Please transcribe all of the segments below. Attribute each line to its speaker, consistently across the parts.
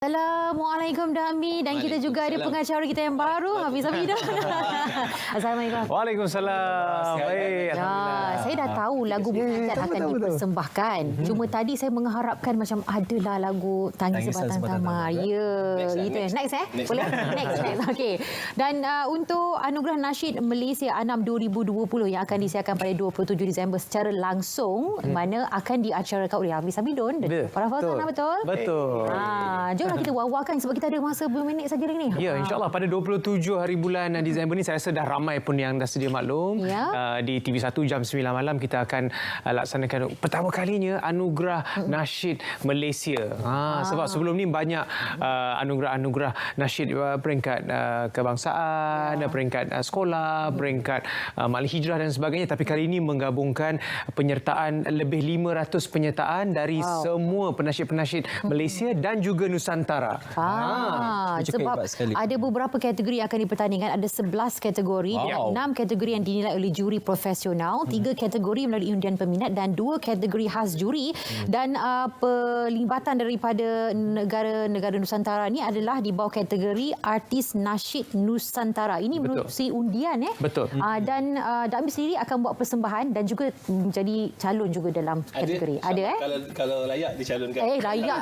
Speaker 1: Assalamualaikum Dami, dan kita juga ada pengacara kita yang baru, Hafiz Hamidah. Assalamualaikum.
Speaker 2: Waalaikumsalam. Baik, alhamdulillah.
Speaker 1: Saya dah tahu lagu Munajat akan dipersembahkan. Cuma tadi saya mengharapkan macam adalah lagu Tangisan Sebatang Tamar. Ya, itu next boleh? Next. Okey. Dan untuk Anugerah Nasyid Malaysia Anam 2020 yang akan disiarkan pada 27 Disember secara langsung, mana akan diacarakan oleh Hafiz Hamidun dan para Fauzana, betul?
Speaker 2: Betul.
Speaker 1: Jomlah kita wawakan sebab kita ada masa beberapa minit saja lagi ni.
Speaker 2: Ya, insyaAllah pada 27 hari bulan Disember ni saya rasa dah ramai pun yang dah sedia maklum.
Speaker 1: Ya.
Speaker 2: Di TV1 jam 9 malam kita akan laksanakan pertama kalinya Anugerah Nasyid Malaysia. Sebab sebelum ni banyak anugerah-anugerah nasyid peringkat kebangsaan, peringkat sekolah, peringkat Malik Hijrah dan sebagainya. Tapi kali ini menggabungkan penyertaan lebih 500 penyertaan dari semua penasyid-penasyid Malaysia dan juga Nusantara.
Speaker 1: Sebab ada beberapa kategori yang akan dipertandingkan. Ada 11 kategori dan 6 kategori yang dinilai oleh juri profesional, 3 kategori melalui undian peminat dan 2 kategori khas juri. Dan pelibatan daripada negara-negara Nusantara ni adalah di bawah kategori artis nasyid Nusantara. Ini melalui undian
Speaker 2: Betul.
Speaker 1: Dan Dami sendiri akan buat persembahan dan juga menjadi calon juga dalam kategori. Ada
Speaker 3: Kalau layak dicalonkan.
Speaker 1: Layak.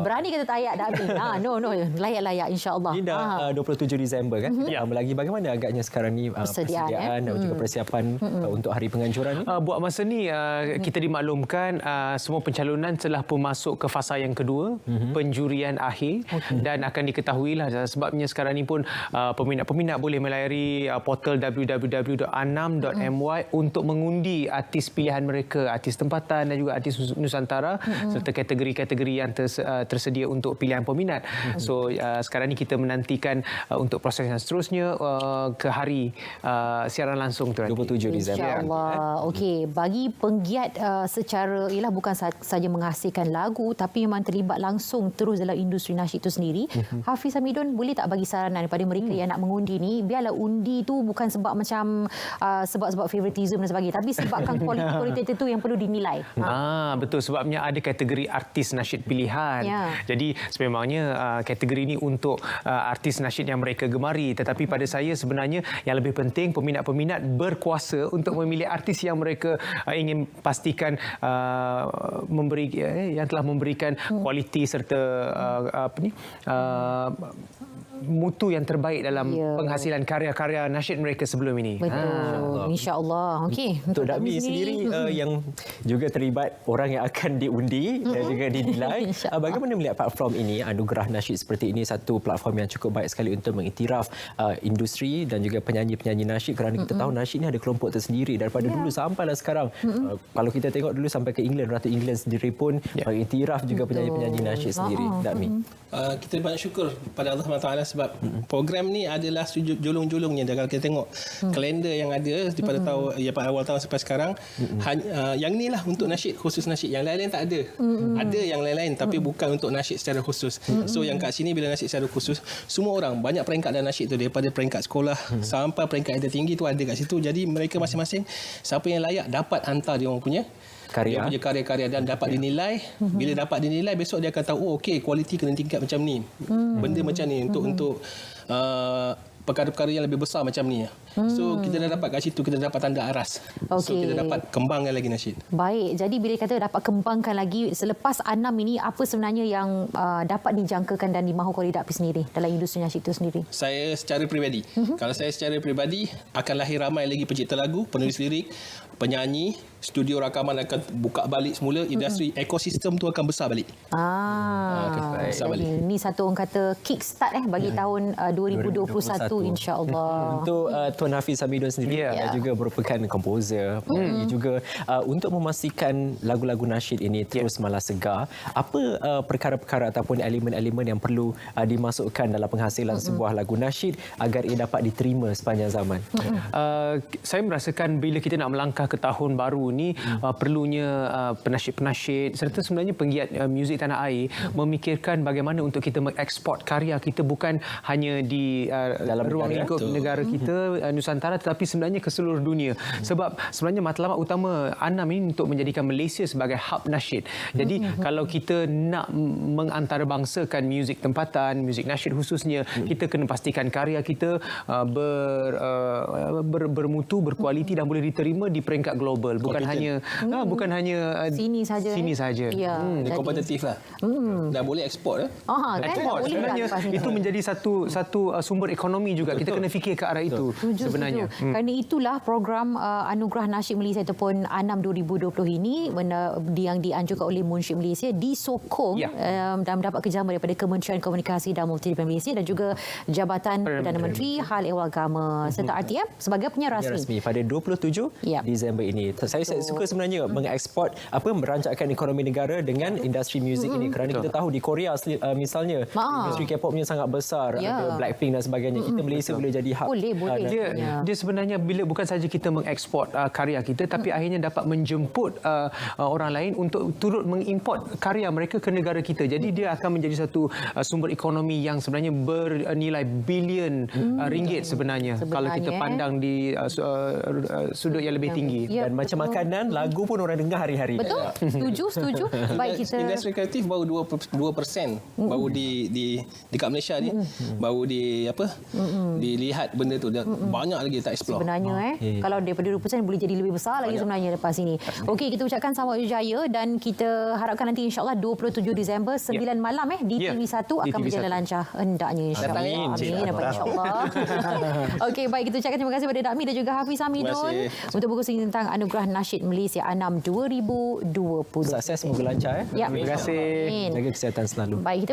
Speaker 1: Berani kata tak layak Dami. No. Layak-layak insya-Allah.
Speaker 4: Ini dah 27 Disember kan? Lagi bagaimana agaknya sekarang ni persediaan dan juga persiapan untuk hari penganjuran ni?
Speaker 2: Buat masa ni kita dimaklumkan semua pencalonan telah pun masuk ke fasa yang kedua, penjurian akhir, dan akan diketahuilah sebabnya sekarang ni pun peminat-peminat boleh melayari portal www.anam.my untuk mengundi artis pilihan mereka, artis tempatan dan juga artis Nusantara serta kategori-kategori yang tersedia untuk pilihan peminat. So sekarang ni kita menantikan untuk proses yang seterusnya ke hari siaran langsung tu nanti.
Speaker 4: 27 Disember.
Speaker 1: InsyaAllah. Okey, bagi penggiat secara bukan saja menghasilkan lagu tapi memang terlibat langsung terus dalam industri nasyid itu sendiri, Hafiz Hamidun boleh tak bagi saranan kepada mereka yang nak mengundi ni, biarlah undi tu bukan sebab macam sebab favoritism dan sebagainya, tapi sebabkan kualiti itu yang perlu dinilai.
Speaker 2: Betul, sebabnya ada kategori artis nasyid pilihan. Jadi sememangnya kategori ini untuk artis nasyid yang mereka gemari, tetapi pada saya sebenarnya yang lebih penting peminat-peminat berkuasa untuk memilih artis yang mereka ingin pastikan yang telah memberikan kualiti serta mutu yang terbaik dalam penghasilan karya-karya nasyid mereka sebelum ini.
Speaker 1: Betul. InsyaAllah. Okey.
Speaker 4: Untuk Dami sendiri yang juga terlibat orang yang akan diundi dan juga dinilai, bagaimana melihat platform ini, Anugerah Nasyid seperti ini, satu platform yang cukup baik sekali untuk mengiktiraf industri dan juga penyanyi-penyanyi nasyid, kerana kita tahu nasyid ini ada kelompok tersendiri daripada dulu sampailah sekarang. Kalau kita tengok dulu sampai ke England, Ratu England sendiri pun mengiktiraf juga penyanyi-penyanyi nasyid sendiri. Dami.
Speaker 3: Kita banyak syukur pada Allah SWT sebab program ni adalah julung-julungnya. Dan kalau kita tengok kalender yang ada daripada pada awal tahun sampai sekarang, yang inilah untuk nasyid, khusus nasyid. Yang lain-lain tak ada. Ada yang lain-lain tapi bukan untuk nasyid secara khusus. So yang kat sini bila nasyid secara khusus, semua orang, banyak peringkat dalam nasyid tu, daripada peringkat sekolah sampai peringkat yang tertinggi tu ada kat situ. Jadi mereka masing-masing, siapa yang layak dapat hantar dia orang punya karya-karya dan dapat dinilai. Bila dapat dinilai, besok dia akan tahu, okey, kualiti kena tingkat macam ni, benda macam ni untuk perkara-perkara yang lebih besar macam ni. So kita dah dapat kat situ, kita dapat tanda aras. So kita dapat kembangkan lagi nasyid.
Speaker 1: Baik, jadi bila kata dapat kembangkan lagi, selepas Anam ini apa sebenarnya yang dapat dijangkakan dan dimahu oleh Dapis sendiri dalam industri nasyid itu sendiri?
Speaker 3: Saya secara peribadi, kalau saya secara peribadi, akan lahir ramai lagi pencipta lagu, penulis lirik, penyanyi, studio rakaman akan buka balik semula, industri ekosistem tu akan besar balik.
Speaker 1: Besar balik. Ini satu orang kata kickstart bagi tahun 2021 insya-Allah.
Speaker 4: Untuk Tuan Hafiz Hamidun sendiri juga merupakan komposer, penyanyi juga, untuk memastikan lagu-lagu nasyid ini terus malas segar, apa perkara-perkara ataupun elemen-elemen yang perlu dimasukkan dalam penghasilan sebuah lagu nasyid agar ia dapat diterima sepanjang zaman?
Speaker 2: Saya merasakan bila kita nak melangkah ke tahun baru ni, perlunya penasyid-penasyid serta sebenarnya penggiat muzik tanah air memikirkan bagaimana untuk kita mengeksport karya kita bukan hanya di dalam ruang lingkup negara kita Nusantara tetapi sebenarnya ke seluruh dunia. Sebab sebenarnya matlamat utama Anam ini untuk menjadikan Malaysia sebagai hub nasyid. Jadi kalau kita nak mengantarabangsakan muzik tempatan, muzik nasyid khususnya, kita kena pastikan karya kita bermutu, berkualiti dan boleh diterima di peringkat global. Bukan hanya
Speaker 1: sini saja.
Speaker 2: Ya.
Speaker 3: Kompetitif lah. Dah boleh ekspor.
Speaker 2: Ekspor sebenarnya itu menjadi satu sumber ekonomi juga. Kita kena fikir ke arah itu sebenarnya.
Speaker 1: Kerana itulah program Anugerah Nasyid Malaysia ataupun ANAM 2020 ini yang dianjurkan oleh Munsyid Malaysia disokong dan mendapat kerjasama daripada Kementerian Komunikasi dan Multimedia Malaysia dan juga Jabatan Perdana Menteri Hal Ehwal Agama serta RTM sebagai penyiar rasmi
Speaker 4: pada 27 Disember ini. Saya suka sebenarnya mengeksport merancangkan ekonomi negara dengan industri muzik ini kerana kita tahu di Korea misalnya industri K-popnya sangat besar, ada Blackpink dan sebagainya. Kita Malaysia boleh jadi hub.
Speaker 1: Boleh.
Speaker 2: Dia sebenarnya bila bukan saja kita mengeksport karya kita tapi akhirnya dapat menjemput orang lain untuk turut mengimport karya mereka ke negara kita. Jadi dia akan menjadi satu sumber ekonomi yang sebenarnya bernilai bilion ringgit sebenarnya kalau kita pandang di sudut yang lebih tinggi.
Speaker 4: Dan macam makanan, lagu pun orang dengar hari-hari.
Speaker 1: Betul. Setuju. Baik kita
Speaker 3: industri kreatif baru 2% baru di dekat Malaysia ni baru dilihat benda tu. Banyak lagi tak explore.
Speaker 1: Sebenarnya kalau daripada 2% boleh jadi lebih besar lagi sebenarnya lepas ini. Okey, kita ucapkan selamat berjaya dan kita harapkan nanti insya-Allah 27 Disember 9 malam di TV1 akan berjalan lancar hendaknya insya-Allah. Amin insya-Allah. Okey, baik kita ucapkan terima kasih kepada Dakmi dan juga Hafiz Hamidun untuk berkongsi tentang Anugerah Nasyid Malaysia ANAM 2020.
Speaker 4: Sukses, semoga lancar.
Speaker 1: Ya.
Speaker 2: Terima kasih.
Speaker 4: Jaga kesihatan selalu.
Speaker 1: Baik, kita